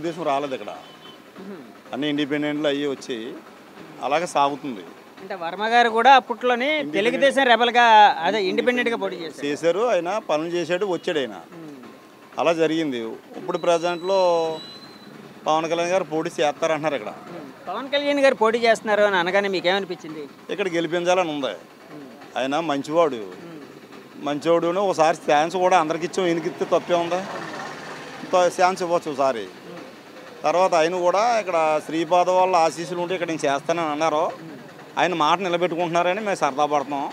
తెలుగుదేశం రాలేదు ఇక్కడ, అన్ని ఇండిపెండెంట్లు అయ్యి వచ్చి అలాగే సాగుతుంది. అంటే వర్మ గారు కూడా అప్పట్లోనే తెలుగుదేశం రెబల్గా అదే ఇండిపెండెంట్గా పోటీ చేశారు. ఆయన పనులు చేశాడు, వచ్చాడు ఆయన, అలా జరిగింది. ఇప్పుడు ప్రజెంట్లో పవన్ కళ్యాణ్ గారు పోటీ చేస్తారంటున్నారు. ఇక్కడ పవన్ కళ్యాణ్ గారు పోటీ చేస్తున్నారు అని అనగానే మీకు ఏమనిపించింది? ఇక్కడ గెలిపించాలని ఉంది. ఆయన మంచివాడు, మంచివాడును. ఒకసారి ఛాన్స్ కూడా అందరికి ఇచ్చాం, ఈయనకిస్తే తప్పే ఉందా? ఛాన్స్ ఇవ్వచ్చు ఒకసారి. తర్వాత ఆయన కూడా ఇక్కడ శ్రీపాద వాళ్ళ ఆశీస్సులు ఉంటే ఇక్కడ నేను చేస్తానని అన్నారు. ఆయన మాట నిలబెట్టుకుంటున్నారని మేము సరదా పడుతున్నాం.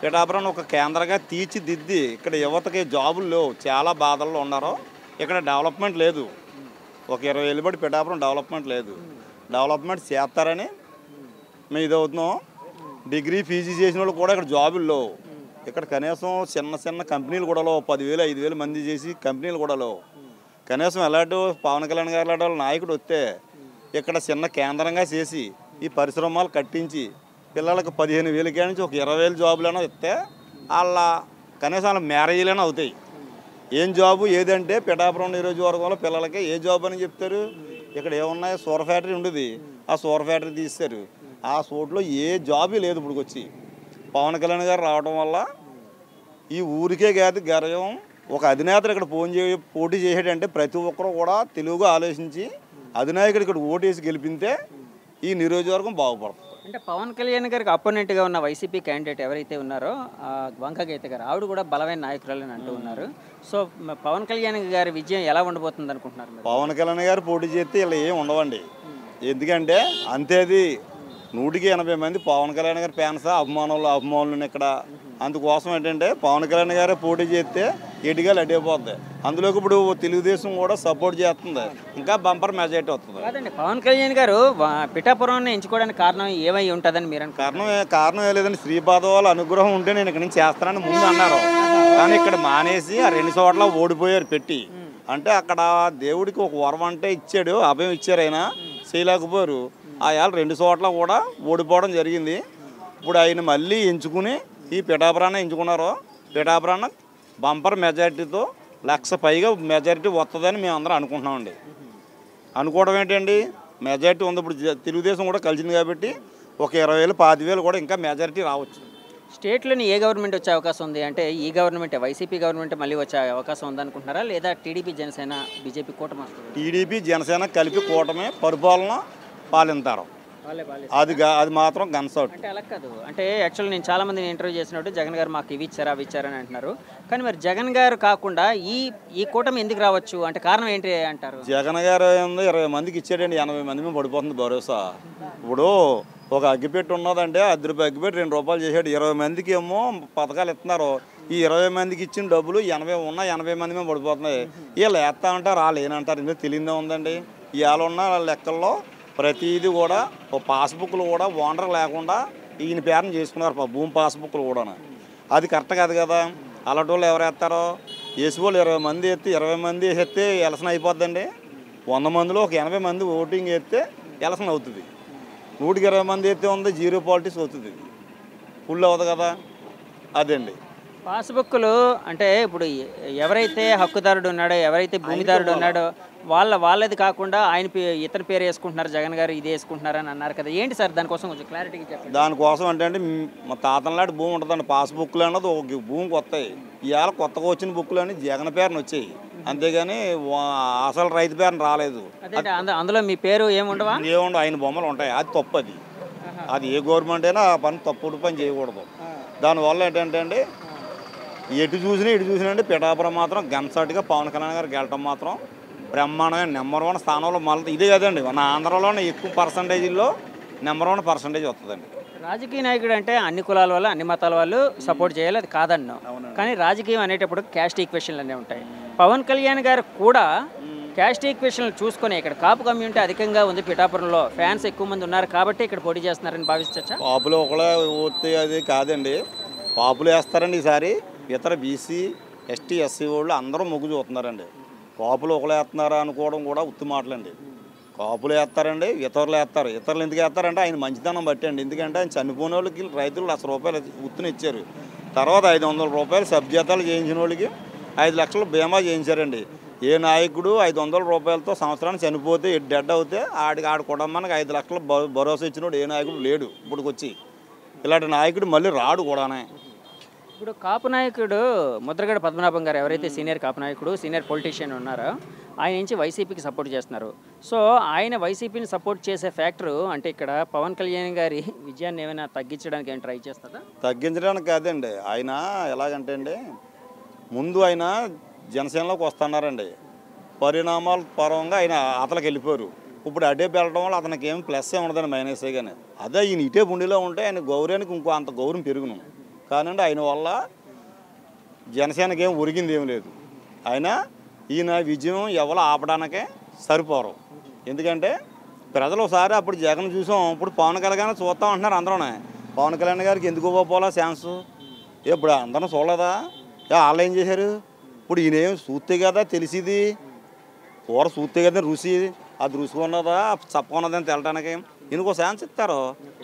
పిఠాపురం ఒక కేంద్రంగా తీర్చిదిద్ది ఇక్కడ యువతకి జాబులు లేవు, చాలా బాధల్లో ఉన్నారు. ఇక్కడ డెవలప్మెంట్ లేదు. ఒక 20 ఏళ్ళు బట్టి పిఠాపురం డెవలప్మెంట్ లేదు. డెవలప్మెంట్ చేస్తారని మేము ఇదవుతున్నాం. డిగ్రీ పీజీ చేసిన వాళ్ళు కూడా ఇక్కడ జాబులు లేవు. ఇక్కడ కనీసం చిన్న చిన్న కంపెనీలు కూడా లేవు. 10,000 5,000 మంది చేసి కంపెనీలు కూడా లేవు. కనీసం ఎలాంటి పవన్ కళ్యాణ్ గారు లాంటి వాళ్ళ నాయకుడు వస్తే ఇక్కడ చిన్న కేంద్రంగా చేసి ఈ పరిశ్రమలు కట్టించి పిల్లలకు 15,000 కాడి నుంచి ఒక 20,000 జాబులైనా ఇస్తే వాళ్ళ కనీసం వాళ్ళ మ్యారేజీలైనా అవుతాయి. ఏం జాబు ఏదంటే పిఠాపురం నియోజకవర్గంలో పిల్లలకి ఏ జాబ్ అని చెప్తారు? ఇక్కడ ఏమున్నాయి? సూర ఫ్యాక్టరీ ఉండేది, ఆ సూర ఫ్యాక్టరీ తీస్తారు. ఆ చోట్లో ఏ జాబు లేదు. ఇప్పుడు వచ్చి పవన్ కళ్యాణ్ గారు రావడం వల్ల ఈ ఊరికే కాదు గర్వం. ఒక అధినేతలు ఇక్కడ పోటీ చేసేటంటే ప్రతి ఒక్కరు కూడా తెలుగుగా ఆలోచించి అధినాయకుడు ఇక్కడ ఓటేసి గెలిపితే ఈ నియోజకవర్గం బాగుపడుతుంది. అంటే పవన్ కళ్యాణ్ గారికి అపోనెంట్గా ఉన్న వైసీపీ క్యాండిడేట్ ఎవరైతే ఉన్నారో వంక గీత గారు, ఆవిడ కూడా బలమైన నాయకురాలని అంటూ ఉన్నారు. సో పవన్ కళ్యాణ్ గారి విజయం ఎలా ఉండబోతుంది అనుకుంటున్నారు? పవన్ కళ్యాణ్ గారు పోటీ చేస్తే ఇలా ఏం ఉండవండి. ఎందుకంటే అంతేది 180 మంది పవన్ కళ్యాణ్ గారి ఫ్యాన్స్ అభిమానులు ఇక్కడ. అందుకోసం ఏంటంటే పవన్ కళ్యాణ్ గారే పోటీ చేస్తే ఎటుగా అడ్డైపోద్ది. అందులోకి ఇప్పుడు తెలుగుదేశం కూడా సపోర్ట్ చేస్తుంది, ఇంకా బంపర్ మెజారిటీ వస్తుంది. కాదండి, పవన్ కళ్యాణ్ గారు పిఠాపురాన్ని ఎంచుకోవడానికి కారణం ఏమై ఉంటుందని మీరు కారణం ఏ లేదండి. శ్రీపాద వాళ్ళ అనుగ్రహం ఉంటే నేను ఇక్కడ నుంచి చేస్తానని ముందు అన్నారు. కానీ ఇక్కడ మానేసి ఆ 2 చోట్ల ఓడిపోయారు పెట్టి. అంటే అక్కడ దేవుడికి ఒక వరం అంటే ఇచ్చాడు, అభయం ఇచ్చారు, అయినా చేయలేకపోయారు. ఆయాలు 2 చోట్ల కూడా ఓడిపోవడం జరిగింది. ఇప్పుడు ఆయన మళ్ళీ ఎంచుకుని ఈ పిఠాపురాన్ని ఎంచుకున్నారు. పిఠాపురాన్ని బంపర్ మెజారిటీతో 1,00,000 పైగా మెజారిటీ వస్తుందని మేము అందరం అనుకుంటున్నామండి. అనుకోవడం ఏంటండి, మెజారిటీ ఉంది. ఇప్పుడు తెలుగుదేశం కూడా కలిసింది కాబట్టి ఒక 20,000 25,000 కూడా ఇంకా మెజారిటీ రావచ్చు. స్టేట్లోని ఏ గవర్నమెంట్ వచ్చే అవకాశం ఉంది? అంటే ఈ గవర్నమెంట్ వైసీపీ గవర్నమెంట్ మళ్ళీ వచ్చే అవకాశం ఉందనుకుంటున్నారా, లేదా టీడీపీ జనసేన బీజేపీ కూటమి? టీడీపీ జనసేన కలిపి కూటమి పరిపాలన పాలింతారు. అది మాత్రం గన్సౌట్. అంటే అలా కాదు. అంటే యాక్చువల్లీ నేను చాలా మందిని ఇంటర్వ్యూ చేసినట్టు జగన్ గారు మాకు ఇవి ఇచ్చారా అవి ఇచ్చారని అంటున్నారు. కానీ మరి జగన్ గారు కాకుండా ఈ కూటమి ఎందుకు రావచ్చు అంటే కారణం ఏంటి అంటారు? జగన్ గారు 20 మందికి ఇచ్చాడండి, 80 మంది మేము పడిపోతుంది భరోసా. ఇప్పుడు ఒక అగ్గిపెట్టి ఉన్నదంటే ₹10 అగ్గిపెట్టి ₹2 చేసాడు. 20 మందికి ఏమో పథకాలు ఇస్తున్నారు. ఈ 20 మందికి ఇచ్చిన డబ్బులు 80 మంది మేము పడిపోతున్నాయి. వీళ్ళు వేస్తా అంటారు, వాళ్ళు ఏనంటారు, ఇందులో తెలియదే ఉందండి. ఇవాళ ఉన్న లెక్కల్లో ప్రతిదీ కూడా ఒక పాస్బుక్లు కూడా ఓనర్ లేకుండా ఈయన పేరుని చేసుకున్నారు, భూమి పాస్బుక్లు కూడా. అది కరెక్ట్ కాదు కదా. అలాంటి వాళ్ళు ఎవరు వేస్తారో వేసి వాళ్ళు 20 మంది ఎత్తి 20 మంది వేస్తే ఎలక్షన్ అయిపోద్దండి. 100 మందిలో ఒక 80 మంది ఓటింగ్ వేస్తే ఎలక్షన్ అవుతుంది. 120 మంది అయితే ఉంది, జీరో పాలిటిక్స్ అవుతుంది, ఫుల్ అవుతుంది కదా. అదండి పాస్బుక్లు. అంటే ఇప్పుడు ఎవరైతే హక్కుదారుడు ఉన్నాడో, ఎవరైతే భూమిదారుడు ఉన్నాడో వాళ్ళది కాకుండా ఆయన ఇతని పేరు వేసుకుంటున్నారు, జగన్ గారు ఇది వేసుకుంటున్నారు అని అన్నారు కదా. ఏంటి సార్ దానికోసం కొంచెం క్లారిటీగా చెప్పండి. దానికోసం అంటే మా తాతలాంటి భూమి ఉంటుందండి. పాస్బుక్లు అన్నది ఒక భూమికి వస్తాయి. ఇవాళ కొత్తగా వచ్చిన బుక్లు అని జగన్ పేరుని వచ్చాయి, అంతేగాని అసలు రైతు పేరుని రాలేదు. అందులో మీ పేరు ఏముండవా? ఏముండవు, ఆయన బొమ్మలు ఉంటాయి. అది తప్పు. అది ఏ గవర్నమెంట్ అయినా ఆ పని తప్పుడు పని చేయకూడదు. దానివల్ల ఏంటంటే అండి, ఎటు చూసినా అంటే పిఠాపురం మాత్రం గన్సాటిగా పవన్ కళ్యాణ్ గారు గెలటం మాత్రం బ్రహ్మాండమైన నెంబర్ 1 స్థానంలో. మళ్ళీ ఇదే కదండి మన ఆంధ్రలోనే ఎక్కువ పర్సంటేజీల్లో నెంబర్ 1 పర్సంటేజ్ వస్తుందండి. రాజకీయ నాయకుడు అంటే అన్ని కులాల వాళ్ళు అన్ని మతాల వాళ్ళు సపోర్ట్ చేయాలి, అది కాదన్నాం. కానీ రాజకీయం అనేటప్పుడు క్యాస్ట్ ఈక్వేషన్లు అన్నీ ఉంటాయి. పవన్ కళ్యాణ్ గారు కూడా క్యాస్ట్ ఈక్వేషన్లు చూసుకొని ఇక్కడ కాపు కమ్యూనిటీ అధికంగా ఉంది, పిఠాపురంలో ఫ్యాన్స్ ఎక్కువ మంది ఉన్నారు కాబట్టి ఇక్కడ పోటీ చేస్తున్నారని భావించచ్చా? పాపులు ఒకళ్ళే ఓతే అది కాదండి, పాపులు వేస్తారండి ఈసారి. ఇతర బీసీ ఎస్టీ ఎస్సీ వాళ్ళు అందరూ మొగ్గు చూస్తున్నారండి. కాపులు ఒకళ్ళు వేస్తున్నారా అనుకోవడం కూడా ఉత్తి మాటలండి. కాపులు వేస్తారండి, ఇతరులు వేస్తారు. ఇతరులు ఎందుకు వేస్తారంటే ఆయన మంచితనం బట్టి అండి. ఎందుకంటే ఆయన చనిపోయిన వాళ్ళకి రైతులు ₹1,00,000 ఉత్తున ఇచ్చారు. తర్వాత ₹500 సబ్జీతాలు చేయించిన వాళ్ళకి 5 లక్షలు బీమా చేయించారండి. ఏ నాయకుడు 500 రూపాయలతో సంవత్సరానికి చనిపోతే డెడ్ అవుతే ఆడి కుటుంబానికి 5 లక్షలు భరోసా ఇచ్చినోడు ఏ నాయకుడు లేడు ఇప్పటికొచ్చి. ఇలాంటి నాయకుడు మళ్ళీ రాడు కూడానే. ఇప్పుడు కాపు నాయకుడు ముద్రగడ పద్మనాభం గారు ఎవరైతే సీనియర్ కాపు నాయకుడు, సీనియర్ పొలిటీషియన్ ఉన్నారో ఆయన నుంచి వైసీపీకి సపోర్ట్ చేస్తున్నారు. సో ఆయన వైసీపీని సపోర్ట్ చేసే ఫ్యాక్టరు అంటే ఇక్కడ పవన్ కళ్యాణ్ గారి విజయాన్ని ఏమైనా తగ్గించడానికి ఏమైనా ట్రై చేస్తుందా? తగ్గించడానికి కాదండి. ఆయన ఎలాగంటే అండి, ముందు ఆయన జనసేనలోకి వస్తున్నారండి. పరిణామాల పరంగా ఆయన అతలకు వెళ్ళిపోయారు. ఇప్పుడు అడే వెళ్ళడం వల్ల అతనికి ఏం ప్లస్ ఏ ఉండదని మైనసే. కానీ అదే ఈయన ఇటే బుండిలో ఉంటే ఆయన గౌరవానికి ఇంకో అంత గౌరవం పెరుగును. కానండి ఆయన వల్ల జనసేనకి ఏం ఒరిగింది ఏం లేదు. ఈయన విజయం ఎవరు ఆపడానికే సరిపోరు. ఎందుకంటే ప్రజలు ఒకసారి అప్పుడు జగన్ చూసాం, ఇప్పుడు పవన్ కళ్యాణ్ చూస్తాం అంటున్నారు అందరూనే. పవన్ కళ్యాణ్ గారికి ఎందుకు పోవాలా ఛాన్స్? ఇప్పుడు అందరం చూడలేదా? వాళ్ళు ఏం చేశారు? ఇప్పుడు ఈయన ఏం చూస్తే కదా తెలిసిది, కూర చూస్తే కదా రుచి, అది రుచి ఉన్నదా చప్ప ఉన్నదని తెలటానికి ఈయనకు ఛాన్స్ ఇస్తారు.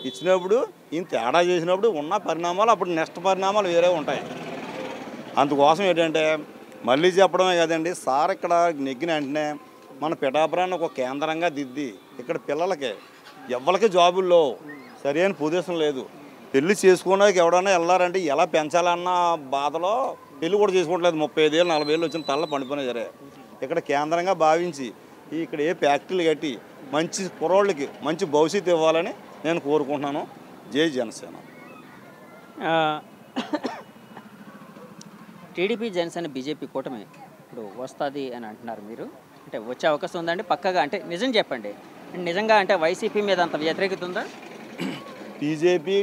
ఇచ్చినప్పుడు ఈయన తేడా చేసినప్పుడు ఉన్న పరిణామాలు అప్పుడు నెక్స్ట్ పరిణామాలు వేరే ఉంటాయి. అందుకోసం ఏంటంటే మళ్ళీ చెప్పడమే కదండి సార్, ఇక్కడ నెగ్గిన వెంటనే మన పిఠాపురాన్ని ఒక కేంద్రంగా దిద్ది ఇక్కడ పిల్లలకి ఎవరికి జాబుల్లో సరైన పొజిషన్ లేదు. పెళ్లి చేసుకోవడానికి ఎవడన్నా వెళ్ళారంటే ఎలా పెంచాలన్న బాధలో పెళ్లి కూడా చేసుకోవట్లేదు. 35 ఏళ్ళు 40 ఏళ్ళు వచ్చిన తల్ల పండిపోయినా సరే ఇక్కడ కేంద్రంగా భావించి ఇక్కడ ఏ ఫ్యాక్టరీలు కట్టి మంచి కుర్రోళ్ళకి మంచి భవిష్యత్తు ఇవ్వాలని నేను కోరుకుంటున్నాను. జై జనసేన. టీడీపీ జనసేన బీజేపీ కూటమి ఇప్పుడు వస్తుంది అని అంటున్నారు మీరు, అంటే వచ్చే అవకాశం ఉందండి పక్కగా? అంటే నిజం చెప్పండి, నిజంగా అంటే వైసీపీ మీద అంత వ్యతిరేకత ఉందా? బీజేపీ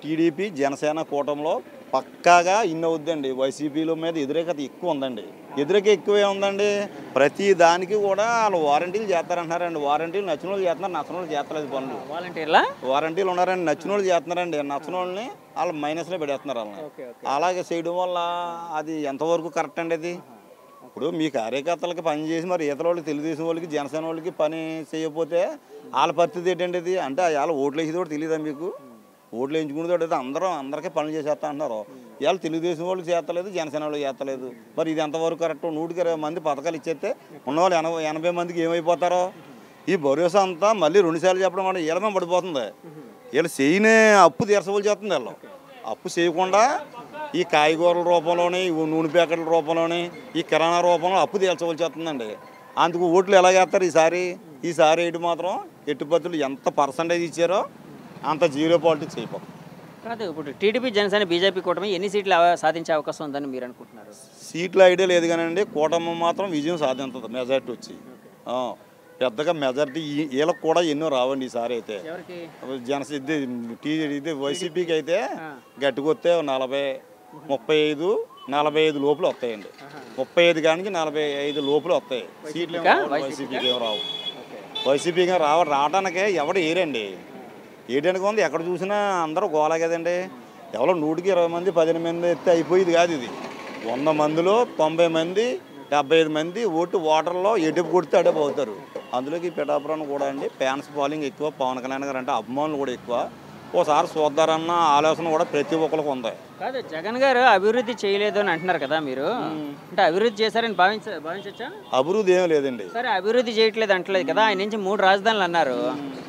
టీడీపీ జనసేన కూటమిలో పక్కాగా ఇన్ని అవుద్దండి. వైసీపీల మీద వ్యతిరేకత ఎక్కువ ఉందండి. వ్యతిరేకత ఎక్కువే ఉందండి. ప్రతి దానికి కూడా వాళ్ళు వారంటీలు చేస్తారంటున్నారండి. వారంటీలు నచ్చిన వాళ్ళు చేస్తున్నారు, నచ్చిన వాళ్ళు చేస్తలేదు పనులు. వారంటీలు ఉన్నారండి, నచ్చిన వాళ్ళు చేస్తున్నారండి. నచ్చిన వాళ్ళని వాళ్ళు మైనస్లో పెడేస్తున్నారు. వాళ్ళని అలాగే చేయడం వల్ల అది ఎంతవరకు కరెక్ట్ అండి? అది ఇప్పుడు మీ కార్యకర్తలకి పని చేసి మరి ఇతర వాళ్ళకి తెలుగుదేశం వాళ్ళకి జనసేన వాళ్ళకి పని చేయకపోతే వాళ్ళ పరిస్థితి ఏంటండి? ఇది అంటే వాళ్ళ ఓట్లు వేసేది కూడా తెలియదా మీకు? ఓట్లు వేయించుకునేది అందరికీ పనులు చేసేస్తా అంటున్నారు. ఇవాళ తెలుగుదేశం వాళ్ళకి చేస్తలేదు, జనసేన వాళ్ళకి చేస్తలేదు. మరి ఇది ఎంతవరకు కరెక్ట్? 120 మంది పథకాలు ఇచ్చేస్తే ఉన్నవాళ్ళు 80 మందికి ఏమైపోతారో? ఈ భరోసా అంతా మళ్ళీ 2 సార్లు చెప్పడం వల్ల వీళ్ళమే పడిపోతుంది. వీళ్ళు చేయనే అప్పు తీర్చవలసి చేస్తుంది. వీళ్ళు అప్పు చేయకుండా ఈ కాయగూరల రూపంలోని, నూనె ప్యాకెట్ల రూపంలోని, ఈ కిరాణా రూపంలో అప్పు తీర్చవలసి వస్తుందండి. అందుకు ఓట్లు ఎలా చేస్తారు? ఈసారి వేయడం మాత్రం ఎట్టుపత్తులు ఎంత పర్సంటేజ్ ఇచ్చారో అంత జీరో పాలిటిక్స్ అయిపోతుంది. కాదు, ఇప్పుడు టీడీపీ జనసేన బీజేపీ కూటమి ఎన్ని సీట్లు సాధించే అవకాశం ఉందని మీరు అనుకుంటున్నారు? సీట్ల ఐడియా లేదు కానండి, కూటమి మాత్రం విజయం సాధించదు. మెజారిటీ వచ్చి పెద్దగా మెజారిటీ వీళ్ళకి కూడా ఎన్నో రావండి. ఈసారి అయితే ఇది వైసీపీకి అయితే గట్టికొస్తే 40, 35, 45 లోపల వస్తాయండి. 35 కానీ 45 లోపల వస్తాయి సీట్లు. వైసీపీకి ఏం రావు. వైసీపీకి రావడానికే ఎవడు ఏరండి. ఏటానికి ఉంది ఎక్కడ చూసినా అందరూ గోలా కదండి. ఎవరో 100కి 20 మంది 15 మంది ఎత్తే అయిపోయేది కాదు. ఇది 100 మందిలో 90 మంది 75 మంది ఓటర్లో ఎటుపు కొడితే అడే పోతారు. అందులోకి పిఠాపురాన్ని కూడా అండి ఫ్యాన్స్ ఫాలోయింగ్ ఎక్కువ. పవన్ కళ్యాణ్ గారు అంటే అభిమానులు కూడా ఎక్కువ. ఓసారి చూద్దారన్న ఆలోచన కూడా ప్రతి ఒక్కరికి ఉంది. కాదు, జగన్ గారు అభివృద్ధి చేయలేదు అని అంటున్నారు కదా మీరు, అంటే అభివృద్ధి చేశారని భావించచ్చా? అభివృద్ధి ఏం లేదండి. సరే, అభివృద్ధి చేయట్లేదు అంటలేదు కదా. ఆయన నుంచి 3 రాజధానులు అన్నారు.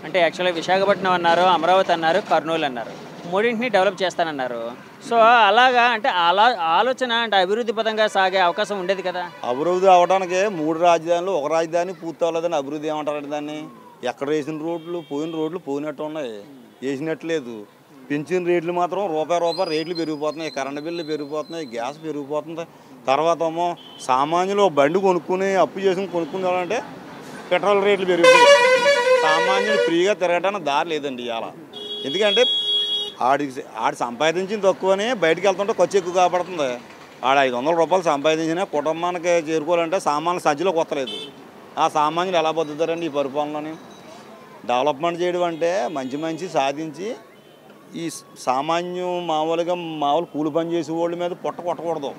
అంటే యాక్చువల్గా విశాఖపట్నం అన్నారు, అమరావతి అన్నారు, కర్నూలు అన్నారు. 3ంటిని డెవలప్ చేస్తానన్నారు. సో అలాగా అంటే ఆలోచన అంటే అభివృద్ధి పదంగా సాగే అవకాశం ఉండేది కదా. అభివృద్ధి అవడానికి 3 రాజధానులు, ఒక రాజధాని పూర్తి అవ్వలేదని అభివృద్ధి ఏమంటారండి దాన్ని? ఎక్కడ వేసిన రోడ్లు పోయినట్టు ఉన్నాయి, వేసినట్లేదు. పెంచిన రేట్లు మాత్రం రూపాయి రేట్లు పెరిగిపోతున్నాయి. కరెంటు బిల్లు పెరిగిపోతున్నాయి, గ్యాస్ పెరిగిపోతుంది. తర్వాత ఏమో సామాన్యులు బండి కొనుక్కుని అప్పు చేసుకుని కొనుక్కునేవాళ్ళంటే పెట్రోల్ రేట్లు పెరిగిపోయి సామాన్యులు ఫ్రీగా తిరగడానికి దారి లేదండి ఇవాళ. ఎందుకంటే ఆడి సంపాదించింది తక్కువని బయటకు వెళ్తుంటే ఖర్చు ఎక్కువ కాబడుతుంది. 500 రూపాయలు సంపాదించినా కుటుంబానికి చేరుకోవాలంటే సామాన్లు సంచిలోకి వస్తలేదు. ఆ సామాన్యులు ఎలా బతుకుతారండి ఈ పరిపాలనని? డెవలప్మెంట్ చేయడం అంటే మంచి సాధించి ఈ మామూలు కూలి పని చేసే వాళ్ళ మీద కొట్టకూడదు.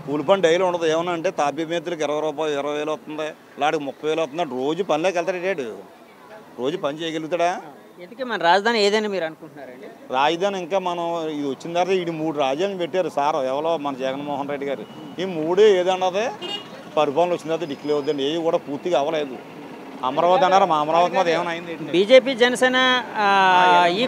కూలి పని డైలీ ఉండదు. ఏమన్నా అంటే తాపీ మేతలకు 20 రూపాయలు 20,000 వస్తుంది, ఇలాంటి 30,000 వస్తుంది. రోజు పనిలోకి వెళ్తాడు, రోజు పని చేయగలుగుతాడా? ఎందుకే మన రాజధాని ఏదైనా మీరు అనుకుంటున్నారండి? రాజధాని ఇంకా మనం ఇది వచ్చిన తర్వాత 3 రాజధానులు పెట్టారు సార్ ఎవరో మన జగన్మోహన్ రెడ్డి గారు. ఈ 3 ఏదన్నది పరిపాలన వచ్చిన తర్వాత డిక్లేర్ అవుద్దండి. ఏవి కూడా పూర్తిగా అవ్వలేదు. అమరావతి అన్నారు, మా అమరావతి మీద ఏమైనా అయింది? బీజేపీ జనసేన ఈ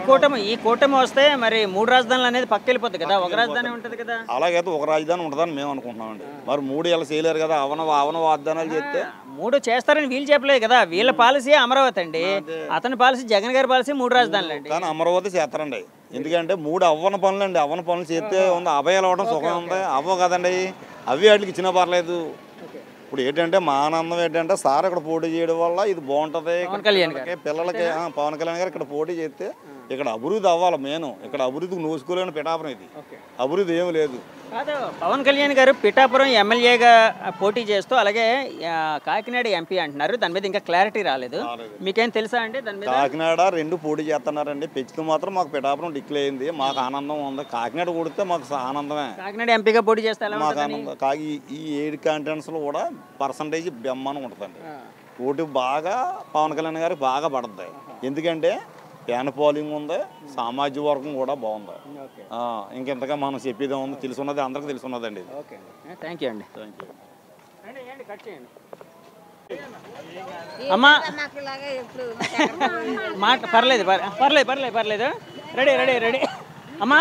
కూటమి వస్తే మరి 3 రాజధానులు అనేది పక్క వెళ్ళిపోతుంది కదా, ఒక రాజధాని ఉంటుంది కదా. అలాగైతే ఒక రాజధాని ఉంటుందని మేము అనుకుంటున్నామండి. మరి 3 ఏళ్ళు చేయలేరు కదా, అవన వాగ్దానాలు చేస్తే. 3 చేస్తారని వీళ్ళు చెప్పలేదు కదా, వీళ్ళ పాలసీ అమరావతి అండి, అతని పాలసీ జగన్ గారి పాలసీ 3 రాజధానులు అండి. కానీ అమరావతి చేస్తారండి. ఎందుకంటే 3 అవ్వన పనులు అండి. అవ్వన పనులు చేస్తే ఉంది, అభయాలు అవ్వడం సుఖం ఉంది. అవ్వ కదండి, అవి వాటికి ఇచ్చినా పర్లేదు. ఇప్పుడు ఏంటంటే మా ఆనందం ఏంటంటే సార్ ఇక్కడ పోటీ చేయడం వల్ల ఇది బాగుంటుంది పిల్లలకి. పవన్ కళ్యాణ్ గారు ఇక్కడ పోటీ చేస్తే ఇక్కడ అభివృద్ధి అవ్వాలి. మెయిన్ ఇక్కడ అభివృద్ధికి నోసుకోలేని పిఠాపురం, ఇది అభివృద్ధి ఏమి లేదు. కాదు, పవన్ కళ్యాణ్ గారు పిఠాపురం ఎమ్మెల్యేగా పోటీ చేస్తూ అలాగే కాకినాడ ఎంపీ అంటున్నారు. దాని మీద ఇంకా క్లారిటీ రాలేదు. మీకేం తెలుసా అండి దాని మీద? కాకినాడ 2 పోటీ చేస్తున్నారండి. పెంచుతూ మాత్రం మాకు పిఠాపురం డిక్లేర్ అయింది. మాకు ఆనందం ఉంది. కాకినాడ కొడితే మాకు ఆనందమే. కాకినాడ ఎంపీగా పోటీ చేస్తే మాకు ఆనందం. ఈ 7 కాంటెంట్స్లో కూడా పర్సంటేజ్ బ్రహ్మాండం ఉంటుందండి. ఓటు బాగా పవన్ కళ్యాణ్ గారికి బాగా పడుతుంది. ఎందుకంటే ఫ్యాన్ పోలింగ్ ఉంది, సామాజిక వర్గం కూడా బాగుంది. ఇంకెంతగా మనం చెప్పేదే ఉంది, తెలుసున్నది అందరికీ తెలుసున్నదండి. థ్యాంక్ యూ అండి. అమ్మా మాట పర్లేదు పర్లేదు పర్లేదు పర్లేదు రెడీ రెడీ రెడీ. అమ్మా,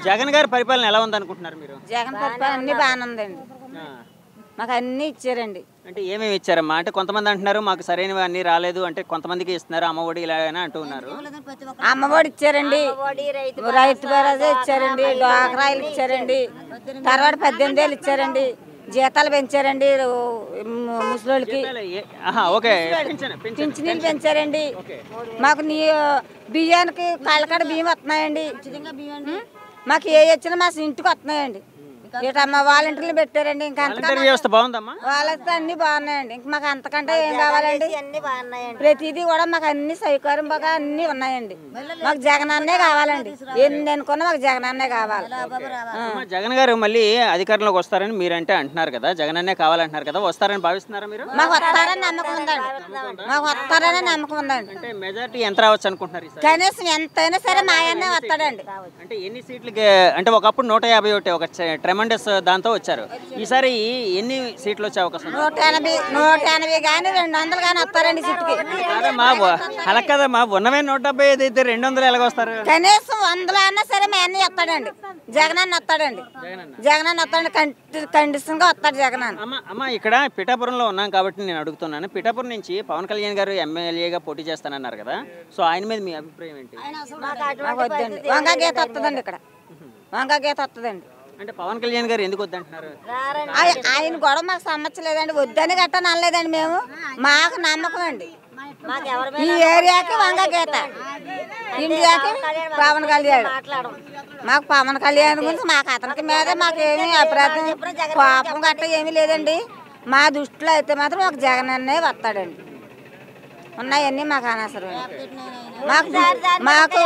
జగన్ గారి పరిపాలన ఎలా ఉంది అనుకుంటున్నారు మీరు? జగన్ పరిపాలన అన్ని బాగానే ఉందండి. మాకు అన్ని ఇచ్చారండి. అంటే ఏమేమి ఇచ్చారమ్మా? అంటే కొంతమంది అంటున్నారు మాకు సరైనవి అన్ని రాలేదు, అంటే కొంతమందికి ఇస్తున్నారు అమ్మఒడి ఇలా అంటూ ఉన్నారు. అమ్మఒడి ఇచ్చారండి, రైతు భరోసా ఇచ్చారండి, డ్వాక్రాయిలు ఇచ్చారండి, తర్వాత 18 ఏళ్ళు ఇచ్చారండి, జీతాలు పెంచారండి ముసలోళ్ళకి, పింఛనీళ్ళు పెంచారండి. మాకు బియ్యానికి కాళ్ళకాడ బియ్యం వస్తున్నాయండి. మాకు ఏ వచ్చినా మా ఇంటికి వస్తున్నాయండి. ఇటమ్మ వాలంటీర్లు పెట్టారండి. ఇంకా వ్యవస్థ బాగుందమ్మా, వాళ్ళతో అన్ని బాగున్నాయండి. ఇంక మాకు అంతకంటే ఏం కావాలండి? ప్రతిదీ కూడా మాకు అన్ని సౌకర్యం బాగా అన్ని ఉన్నాయండి. మాకు జగనన్నే కావాలండి. ఎన్ని అనుకున్నా మాకు జగనన్నే కావాలి. జగన్ గారు మళ్ళీ అధికారంలోకి వస్తారని మీరంటే అంటున్నారు కదా, జగనన్నే కావాలంటున్నారు కదా, వస్తారని భావిస్తున్నారా మీరు? మాకు వస్తారని నమ్మకం ఉందండి. మాకు వస్తారని నమ్మకం ఉందండి. అంటే మెజారిటీ ఎంత రావచ్చు అనుకుంటున్నారు? కనీసం ఎంతైనా సరే మా ఆయన్నే వస్తాడండి. అంటే ఎన్ని సీట్లకి? అంటే ఒకప్పుడు 151 ఒక ట్రెమండస్ దాంతో వచ్చారు. ఈసారి ఎన్ని సీట్లు వచ్చే అవకాశం? 180 కానీ 200 కానీ వస్తారండి సీట్కి. అలా కదమ్మా, ఉన్నవే 175 అయితే 200 ఎలాగొస్తారు? కనీసం 100 అన్నా సరే మా అన్న వస్తాడండి. జగనన్న వస్తాడండి. జగనన్న వస్తాడు, కండిషన్ గా వస్తాడు జగనన్న. అమ్మ, ఇక్కడ పిఠాపురంలో ఉన్నాం కాబట్టి నేను అడుగుతున్నాను. పిఠాపురం నుంచి పవన్ కళ్యాణ్ గారు ఎమ్మెల్యేగా పోటీ చేస్తానన్నారు కదా, సో ఆయన మీద మీ అభిప్రాయం ఏంటి? వద్దండి, వంగా గీత వస్తుందండి. ఇక్కడ వంగా గీత వస్తుందండి. అంటే పవన్ కళ్యాణ్ గారు ఎందుకు వద్దంటున్నారు? ఆయన గొడవ మాకు సమస్యలేదండి, వద్దని గట్ట నల్లలేదండి. మేము మాకు నమ్మకం అండి. ఈ ఏరియాకి వంగ గీత, ఇండియాకి పవన్ కళ్యాణ్. మాకు పవన్ కళ్యాణ్ గురించి మాకు అతనికి మీద మాకేమీ అభిప్రాయం కోపం గట్ట ఏమీ లేదండి. మా దృష్టిలో అయితే మాత్రం ఒక జగన్ అన్నే వస్తాడండి. ఉన్నాయన్నీ మాకు అనవసరం. మాకు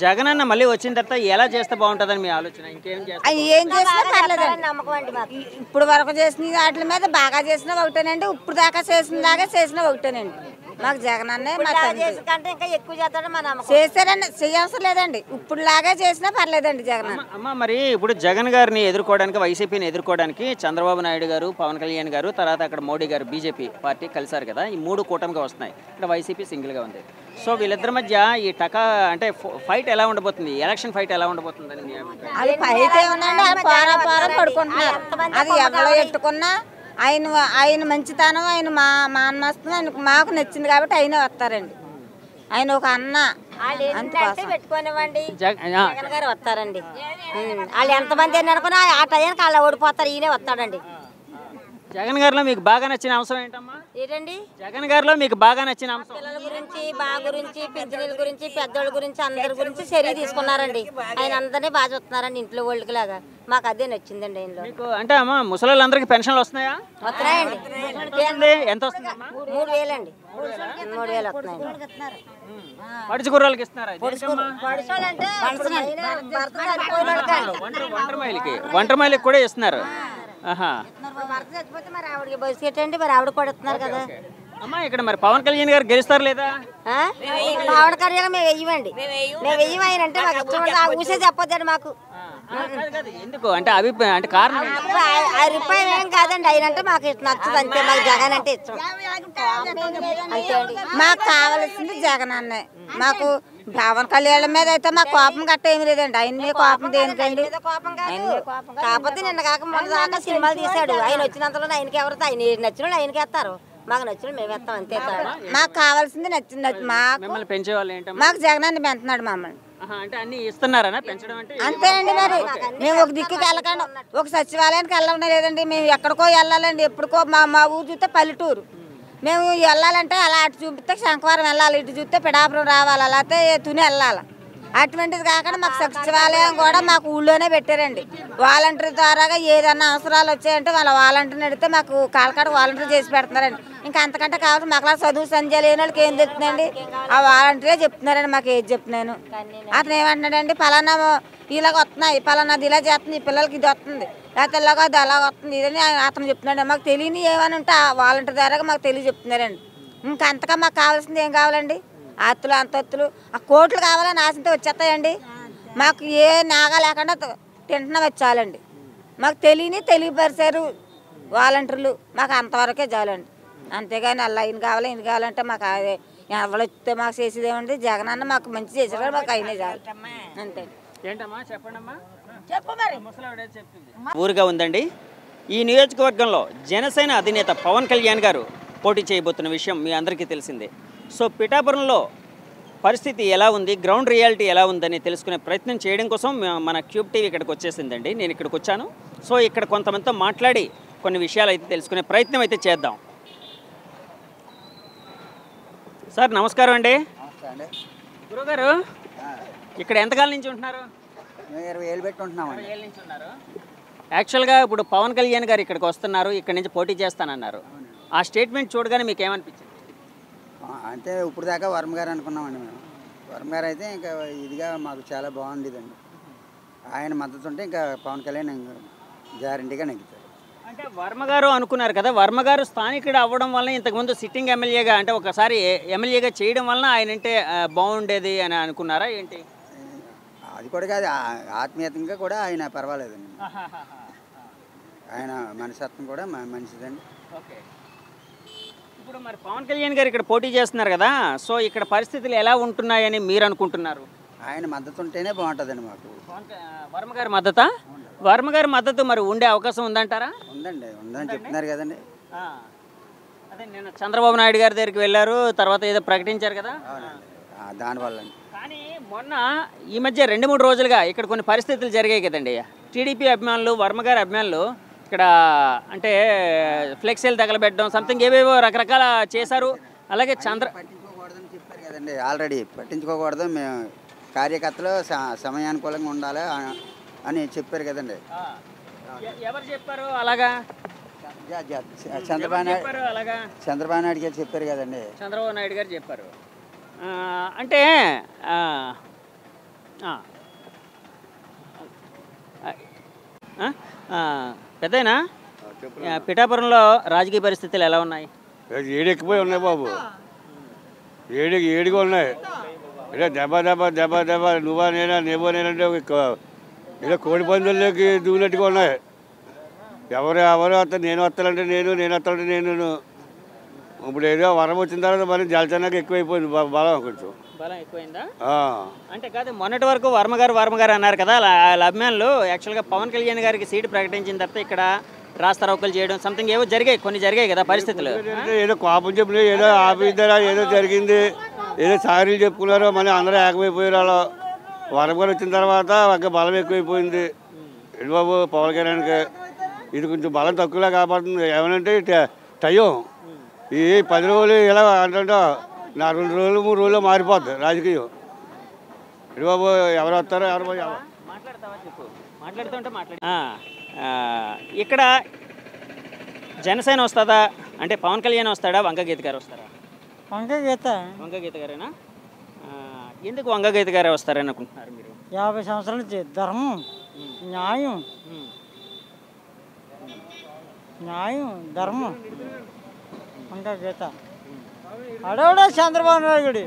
జగన్ అన్న మళ్ళీ వచ్చిన తర్వాత ఎలా చేస్తే బాగుంటుందని మీ ఆలోచన? ఇంకేం ఏం చేసినా పర్లేదండి. ఇప్పుడు వరకు చేసిన వాటి మీద బాగా చేసినా ఒకటేనండి, ఇప్పుడు దాకా చేసినా ఒకటేనండి. మాకు జగన్ అన్నే చేశారని చేయవసరం లేదండి. ఇప్పుడు లాగా చేసినా పర్లేదండి జగన్. అమ్మ, మరి ఇప్పుడు జగన్ గారిని ఎదుర్కోవడానికి, వైసీపీని ఎదుర్కోవడానికి చంద్రబాబు నాయుడు గారు, పవన్ కళ్యాణ్ గారు, తర్వాత అక్కడ మోడీ గారు బీజేపీ పార్టీ కలిసారు కదా, ఈ 3 కూటమిగా వస్తున్నాయి. ఇక్కడ వైసీపీ సింగిల్గా ఉంది. సో వీళ్ళిద్దరి మధ్య ఈ అంటే ఫైట్ ఎలా ఉండబోతుంది? ఎలక్షన్ ఫైట్ ఎలా ఉండబోతుందని అది ఫైట్ ఏముందండి, అది పోరా పడుకుంటున్నారు. అది ఎవరో ఎట్టుకున్నా ఆయన మంచితనం, ఆయన మానమస్తం ఆయనకు మాకు నచ్చింది కాబట్టి ఆయన వస్తారండి. ఆయన ఒక అన్న పెట్టుకోనివ్వండి, జగన్ గారు వస్తారండి. వాళ్ళు ఎంతమంది అనుకున్నా ఆ టైంకి వాళ్ళు ఓడిపోతారు, ఈయనే వస్తాడండి. జగన్ గారిలో మీకు బాగా నచ్చిన అంశం ఏంటమ్మా? ఏంటండి జగన్ గారిలో మీకు బాగా నచ్చిన అంశం? పిల్లల గురించి, గురించి, పింఛనీల గురించి, పెద్దోళ్ళ గురించి, అందరి గురించి చర్య తీసుకున్నారండి. ఆయన అందరినీ బాగా చూస్తున్నారండి, ఇంట్లో వాళ్ళకి లాగా. మాకు అదే నచ్చిందండి ఆయనలో. అంటే అమ్మా, ముసలిళ్ళందరికీ పెన్షన్లు వస్తున్నాయా? వస్తున్నాయండి. ఎంత వస్తుంది? 3000 అండి. 3000 వస్తున్నాయండి. పడుచు గుర్రాలకి ఇస్తున్నారా? ఒంటరి కూడా ఇస్తున్నారు. మరి ఆవిడకి బస్కెట్ అండి, మరి ఆవిడ కూడా ఇస్తున్నారు కదా. అమ్మా, ఇక్కడ మరి పవన్ కళ్యాణ్ గారు గెలుస్తారు లేదా? పవన్ కళ్యాణ్ మేము వెయ్యమండి. మేము వెయ్యం. ఆయన అంటే మాకు ఇష్టం ఊసే చెప్పొద్దండి. మాకు ఎందుకు అంటే అభిప్రాయం అంటే కారణం ఏంటి? అభిప్రాయం ఏం కాదండి. ఆయనంటే మాకు నచ్చదు అంతే. మాకు జగన్ అంటే ఇష్టం అంతే అండి. మాకు కావాల్సింది జగన్ అన్నే. మాకు పవన్ కళ్యాణ్ మీద అయితే మాకు కోపం గట్ట ఏమి లేదండి. ఆయన మీద కోపం దేనికండి? కాకపోతే నిన్న కాక మొన్న దాకా సినిమాలు తీశాడు. ఆయన వచ్చినంతలో ఆయనకి ఎవరితో ఆయన నచ్చిన ఆయనకి వేస్తారు. మాకు నచ్చిన మేము వేస్తాం అంతే. మాకు కావాల్సింది నచ్చింది. మాకు మిమ్మల్ని పెంచే వాళ్ళు ఏంటమ్మా? మాకు జగన్ అన్ని పెంచుతున్నాడు మమ్మల్ని. అంటే అన్ని ఇస్తున్నారనా పెంచడం అంటే? అంతే అండి. మరి మేము ఒక దిక్కుకి వెళ్ళకండి, ఒక సచివాలయానికి వెళ్ళడం లేదండి. మేము ఎక్కడికో వెళ్ళాలండి. ఎప్పుడుకో మా ఊరు చూస్తే పల్లెటూరు. మేము వెళ్ళాలంటే అలా అటు చూపిస్తే శంకవరం వెళ్ళాలి, ఇటు చూస్తే పిడాపురం రావాలి, అలాగే తుని వెళ్ళాలి. అటువంటిది కాకుండా మాకు సచివాలయం కూడా మాకు ఊళ్ళోనే పెట్టారండి. వాలంటీర్ ద్వారాగా ఏదన్నా అవసరాలు వచ్చాయంటే వాళ్ళ వాలంటీర్ని అడిగితే మాకు కాలకాడ వాలంటీర్ చేసి పెడుతున్నారండి. ఇంకా అంతకంటే కావాలి మాకు చదువు సంధ్య లేని వాళ్ళకి ఏం చెప్తుందండి? ఆ వాలంటీరే చెప్తున్నారండి మాకు ఏది చెప్తున్నాను. అతను ఏమంటున్నాడండి, పలానా ఇలాగ వస్తున్నాయి, పలానాది ఇలా చేస్తుంది, ఈ పిల్లలకి ఇది వస్తుంది, లేకపోతే ఇలాగ అది అలా వస్తుంది ఇదని అతను చెప్తున్నాడు. మాకు తెలియని ఏమని ఉంటే ఆ వాలంటీర్ ద్వారా మాకు తెలియ చెప్తున్నారండి. ఇంకా అంతగా మాకు కావాల్సింది ఏం కావాలండి? ఆస్తులు అంతస్తులు ఆ కోట్లు కావాలని ఆశతో వచ్చేస్తాయండి. మాకు ఏ నాగా లేకుండా తింటున్నా వచ్చాలండి. మాకు తెలియపరిచారు వాలంటీర్లు. మాకు అంతవరకే చాలండి. అంతేగాని అలా ఈయన కావాలి ఈయన కావాలంటే మాకు అదే ఎవరు వస్తే మాకు చేసేది ఏమండి? జగన్ అన్న మాకు మంచి చేసేవాడు, మాకు అయినే చాలు అంతే. ఏంటమ్మా చెప్పండమ్మా. ఊరుగా ఉందండి. ఈ నియోజకవర్గంలో జనసేన అధినేత పవన్ కళ్యాణ్ గారు పోటీ చేయబోతున్న విషయం మీ అందరికీ తెలిసిందే. సో పిఠాపురంలో పరిస్థితి ఎలా ఉంది, గ్రౌండ్ రియాలిటీ ఎలా ఉందని తెలుసుకునే ప్రయత్నం చేయడం కోసం మన క్యూబ్ టీవీ ఇక్కడికి వచ్చేసిందండి. నేను ఇక్కడికి వచ్చాను. సో ఇక్కడ కొంతమందితో మాట్లాడి కొన్ని విషయాలు అయితే తెలుసుకునే ప్రయత్నం అయితే చేద్దాం. సార్ నమస్కారం అండి. గురుగారు ఇక్కడ ఎంతకాలం నుంచి ఉంటున్నారు? 20 ఏళ్ళు పెట్టి ఉంటున్నామండి. 20 ఏళ్ళ నుంచి ఉన్నారు. యాక్చువల్గా ఇప్పుడు పవన్ కళ్యాణ్ గారు ఇక్కడికి వస్తున్నారు, ఇక్కడ నుంచి పోటీ చేస్తానన్నారు. ఆ స్టేట్మెంట్ చూడగానే మీకు ఏమనిపించింది? అంటే ఇప్పుడు దాకా వర్మ గారు అనుకున్నామండి మేము. వర్మ గారు అయితే ఇంకా ఇదిగా మాకు చాలా బాగుండేదండి. ఆయన మద్దతు ఉంటే ఇంకా పవన్ కళ్యాణ్ గ్యారంటీగా నెగ్గుతారు. అంటే వర్మ గారు అనుకున్నారు కదా, వర్మ గారు స్థానికుడు అవ్వడం వల్ల ఇంతకుముందు సిట్టింగ్ ఎమ్మెల్యేగా అంటే ఒకసారి ఎమ్మెల్యేగా చేయడం వలన ఆయన అంటే బాగుండేది అని అనుకున్నారా ఏంటి? అది కూడా కాదు, ఆత్మీయతంగా కూడా ఆయన పర్వాలేదండి. ఆయన మనస్తత్వం కూడా మంచిదండి. ఓకే. ఇప్పుడు మరి పవన్ కళ్యాణ్ గారు ఇక్కడ పోటీ చేస్తున్నారు కదా, సో ఇక్కడ పరిస్థితులు ఎలా ఉంటున్నాయని మీరు అనుకుంటున్నారు? ఆయన మద్దతు ఉంటేనే బాగుంటుందండి మాకు. వర్మ గారి మద్దతా? వర్మ గారి మద్దతు మరి ఉండే అవకాశం ఉందంటారా? ఉందని చెప్తున్నారు కదండి. అదే నేను చంద్రబాబు నాయుడు గారి దగ్గరికి వెళ్ళారు, తర్వాత ఏదో ప్రకటించారు కదా, దానివల్ల. కానీ మొన్న ఈ మధ్య 2-3 రోజులుగా ఇక్కడ కొన్ని పరిస్థితులు జరిగాయి కదండి. టీడీపీ అభిమానులు, వర్మ గారి అభిమానులు ఇక్కడ అంటే ఫ్లెక్సీలు తగలబెట్టడం సంథింగ్ ఏవేవో రకరకాల చేశారు. అలాగే పట్టించుకోకూడదని చెప్పారు కదండి, ఆల్రెడీ పట్టించుకోకూడదు, మేము కార్యకర్తలు సమయానుకూలంగా ఉండాలి అని చెప్పారు కదండి. ఎవరు చెప్పారు అలాగా? చంద్రబాబు నాయుడు గారు చెప్పారు కదండి. చంద్రబాబు నాయుడు గారు చెప్పారు. అంటే పెద్దయినా పిఠాపురంలో రాజకీయ పరిస్థితులు ఎలా ఉన్నాయి? ఏడెక్కిపోయి ఉన్నాయి బాబు, ఏడిగా ఉన్నాయి. దెబ్బ నువ్వా నేనంటే ఏదో కోడి పందుల్లోకి దూనట్టుగా ఉన్నాయి. ఎవరు వస్తారు, నేను వస్తానంటే నేను వస్తానంటే నేను. ఇప్పుడు ఏదో వరం వచ్చిన తర్వాత మరి జలచనాక ఎక్కువైపోయింది బలం, కొంచెం బలం ఎక్కువైందా? అంటే కాదు, మొన్నటి వరకు వర్మ గారు అన్నారు కదా, వాళ్ళ అభిమానులు యాక్చువల్గా పవన్ కళ్యాణ్ గారికి సీటు ప్రకటించిన తర్వాత ఇక్కడ రాస్తారోకలు చేయడం సంథింగ్ ఏవో కొన్ని జరిగాయి కదా పరిస్థితులు. ఏదో కోపం చెప్పిన ఏదో ఆపిద్దారా, ఏదో జరిగింది, ఏదో సారీలు చెప్పుకున్నారో మళ్ళీ అందరూ ఏకమైపోయారు. అలా వరం గారు వచ్చిన తర్వాత ఒక బలం ఎక్కువైపోయింది. ఏంటి బాబు పవన్ కళ్యాణ్కి ఇది కొంచెం బలం తక్కువలా కాపాడుతుంది. ఏమనంటే టైం ఈ 10 రోజులు ఇలా అంటే 2 రోజులు 3 రోజులు మారిపోద్ది రాజకీయం. ఏంటి బాబు ఎవరు వస్తారో ఎవరు ఇక్కడ జనసేన వస్తుందా అంటే పవన్ కళ్యాణ్ వస్తాడా, వంగగీత గారు వస్తారా? వంగగీత గారేనా? ఎందుకు వంగగీత గారే వస్తారని అనుకుంటున్నారు మీరు? 50 సంవత్సరాల నుంచి ధర్మం, న్యాయం, ధర్మం వంగగీత. అడవడా చంద్రబాబు నాయుడు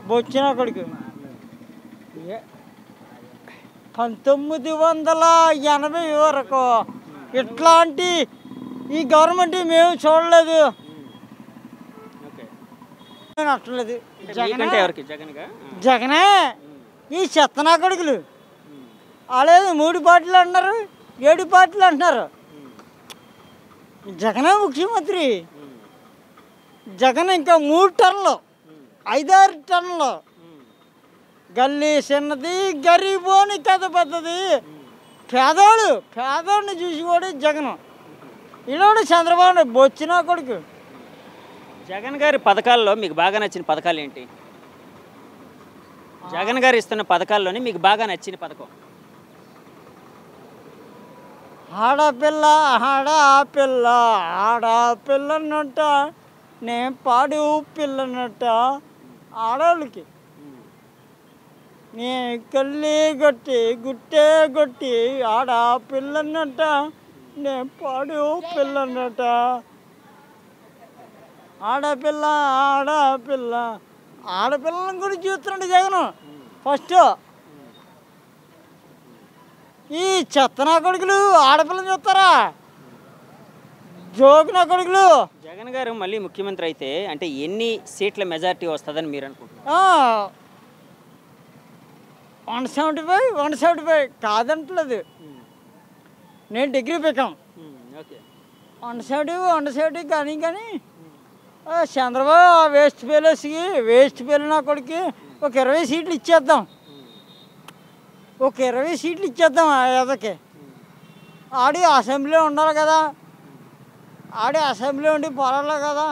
బొచ్చిన కొడుకు. 1980 వరకు ఇట్లాంటి ఈ గవర్నమెంట్ మేము చూడలేదు. ఓకే. నచ్చలేదు. మీకంటే ఎవరికి జగన్గా? జగనే. ఈ చెత్తనా కొడుకులు అలాగే 3 పార్టీలు అంటున్నారు, 7 పార్టీలు అంటున్నారు. జగనే ముఖ్యమంత్రి. జగన్ ఇంకా 3 టన్నులు, 5-6 టన్నులు. గల్లీ చిన్నది, గరీబోని కథ పెద్దది. పేదోడిని చూసి కూడా జగన్. ఈరోడు చంద్రబాబు బొచ్చిన కొడుకు. జగన్ గారి పథకాల్లో మీకు బాగా నచ్చిన పథకాలు ఏంటి? జగన్ గారు ఇస్తున్న పథకాల్లోనే మీకు బాగా నచ్చిన పథకం? ఆడపిల్ల ఆడపిల్లన్నట్ట నేను పాడు పిల్లన్నట్ట ఆడవాళ్ళకి నే కళ్ళి గుట్టే కొట్టి ఆడపిల్లన్నట్ట నేను పాడు పిల్లన్నట్ట. ఆడపిల్లల గురించి చూస్తున్నాడు జగన్. ఫస్ట్ ఈ చెత్తనా కొడుకులు ఆడపిల్లని చూస్తారా? జోకునా కొడుకులు. జగన్ గారు మళ్ళీ ముఖ్యమంత్రి అయితే అంటే ఎన్ని సీట్ల మెజారిటీ వస్తుందని మీరు అనుకుంటున్నారు? 175 కాదంటలేదు. నేను డిగ్రీ పెట్టాం. ఓకే. 170 కానీ చంద్రబాబు వేస్ట్ ఫెయిల్ నా కొడుకు ఒక 20 సీట్లు ఇచ్చేద్దాం. ఆ ఎదకి. ఆడి అసెంబ్లీ ఉండాలి కదా, అసెంబ్లీ ఉండి పోరాడాలి కదా,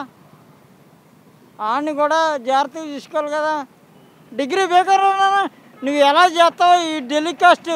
ఆడిని కూడా జాగ్రత్తగా చూసుకోవాలి కదా. డిగ్రీ బేకార్ నువ్వు ఎలా చేస్తావు? ఈ టెలికాస్ట్